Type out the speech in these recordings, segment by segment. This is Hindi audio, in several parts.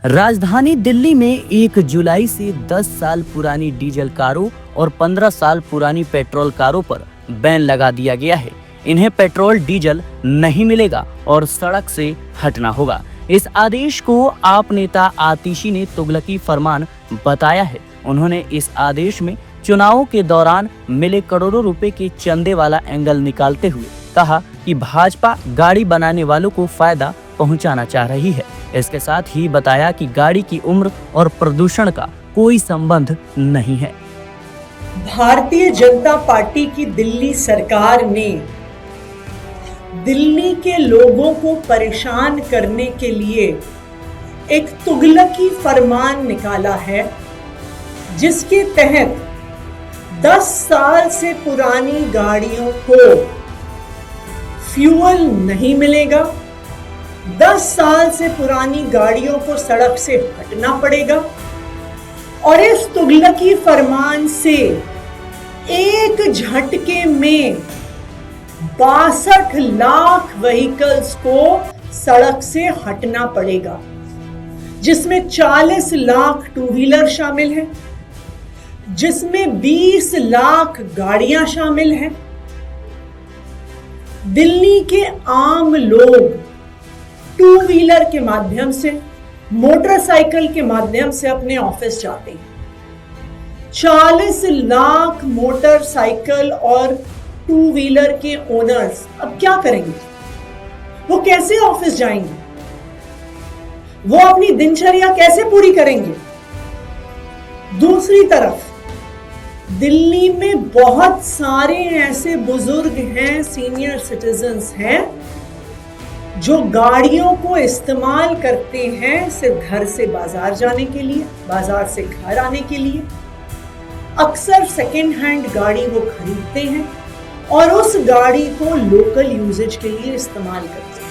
राजधानी दिल्ली में 1 जुलाई से 10 साल पुरानी डीजल कारों और 15 साल पुरानी पेट्रोल कारों पर बैन लगा दिया गया है। इन्हें पेट्रोल डीजल नहीं मिलेगा और सड़क से हटना होगा। इस आदेश को आप नेता आतिशी ने तुगलकी फरमान बताया है। उन्होंने इस आदेश में चुनावों के दौरान मिले करोड़ों रुपए के चंदे वाला एंगल निकालते हुए कहा कि भाजपा गाड़ी बनाने वालों को फायदा पहुंचाना चाह रही है। इसके साथ ही बताया कि गाड़ी की उम्र और प्रदूषण का कोई संबंध नहीं है। भारतीय जनता पार्टी की दिल्ली सरकार ने दिल्ली के लोगों को परेशान करने के लिए एक तुगलकी फरमान निकाला है, जिसके तहत 10 साल से पुरानी गाड़ियों को फ्यूल नहीं मिलेगा, 10 साल से पुरानी गाड़ियों को सड़क से हटना पड़ेगा और इस तुगलकी फरमान से एक झटके में 62 लाख व्हीकल्स को सड़क से हटना पड़ेगा, जिसमें 40 लाख टू व्हीलर शामिल है, जिसमें 20 लाख गाड़ियां शामिल हैं। दिल्ली के आम लोग टू व्हीलर के माध्यम से, मोटरसाइकिल के माध्यम से अपने ऑफिस जाते हैं। 40 लाख मोटरसाइकिल और टू व्हीलर के ओनर्स अब क्या करेंगे? वो कैसे ऑफिस जाएंगे? वो अपनी दिनचर्या कैसे पूरी करेंगे? दूसरी तरफ दिल्ली में बहुत सारे ऐसे बुजुर्ग हैं, सीनियर सिटीजन्स हैं, जो गाड़ियों को इस्तेमाल करते हैं सिर्फ घर से बाजार जाने के लिए, बाजार से घर आने के लिए। अक्सर सेकेंड हैंड गाड़ी वो खरीदते हैं और उस गाड़ी को लोकल यूजेज के लिए इस्तेमाल करते हैं।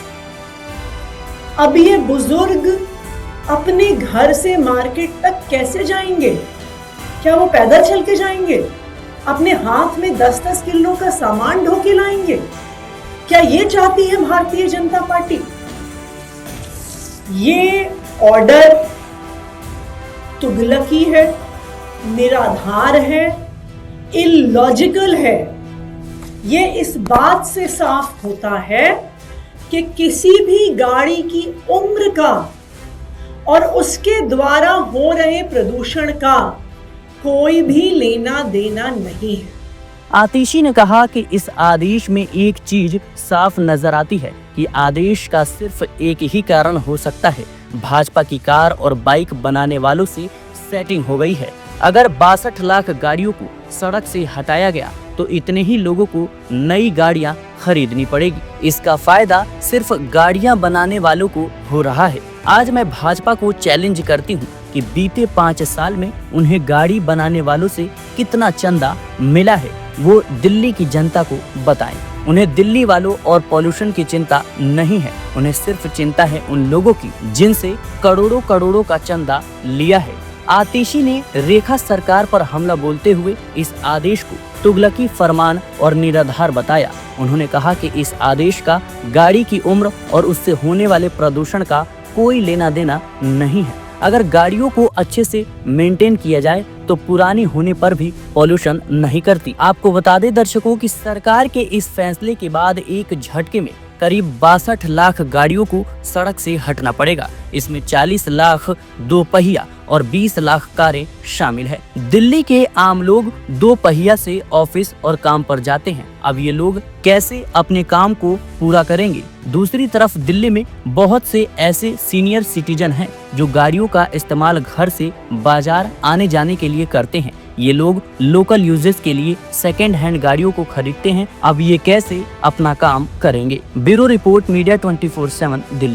अब ये बुजुर्ग अपने घर से मार्केट तक कैसे जाएंगे? क्या वो पैदल चल के जाएंगे? अपने हाथ में 10-10 किलो का सामान ढो के लाएंगे? क्या ये चाहती है भारतीय जनता पार्टी? ये ऑर्डर तुगलकी है, निराधार है, इलॉजिकल है। ये इस बात से साफ होता है कि किसी भी गाड़ी की उम्र का और उसके द्वारा हो रहे प्रदूषण का कोई भी लेना देना नहीं है। आतिशी ने कहा कि इस आदेश में एक चीज साफ नजर आती है कि आदेश का सिर्फ एक ही कारण हो सकता है, भाजपा की कार और बाइक बनाने वालों से सेटिंग हो गई है। अगर 62 लाख गाड़ियों को सड़क से हटाया गया तो इतने ही लोगों को नई गाड़ियां खरीदनी पड़ेगी। इसका फायदा सिर्फ गाड़ियां बनाने वालों को हो रहा है। आज मैं भाजपा को चैलेंज करती हूं कि बीते 5 साल में उन्हें गाड़ी बनाने वालों से कितना चंदा मिला है, वो दिल्ली की जनता को बताएं। उन्हें दिल्ली वालों और पॉल्यूशन की चिंता नहीं है, उन्हें सिर्फ चिंता है उन लोगों की जिनसे करोड़ों करोड़ों का चंदा लिया है। आतिशी ने रेखा सरकार पर हमला बोलते हुए इस आदेश को तुगलकी फरमान और निराधार बताया। उन्होंने कहा कि इस आदेश का गाड़ी की उम्र और उससे होने वाले प्रदूषण का कोई लेना देना नहीं है। अगर गाड़ियों को अच्छे से मेंटेन किया जाए तो पुरानी होने पर भी पॉल्यूशन नहीं करती। आपको बता दें दर्शकों कि सरकार के इस फैसले के बाद एक झटके में करीब 62 लाख गाड़ियों को सड़क से हटना पड़ेगा। इसमें 40 लाख दो पहिया और 20 लाख कारें शामिल है। दिल्ली के आम लोग 2 पहिया से ऑफिस और काम पर जाते हैं। अब ये लोग कैसे अपने काम को पूरा करेंगे? दूसरी तरफ दिल्ली में बहुत से ऐसे सीनियर सिटीजन हैं जो गाड़ियों का इस्तेमाल घर से बाजार आने जाने के लिए करते हैं। ये लोग लोकल यूजेस के लिए सेकेंड हैंड गाड़ियों को खरीदते हैं। अब ये कैसे अपना काम करेंगे? Bureau report, media 24/7 Delhi.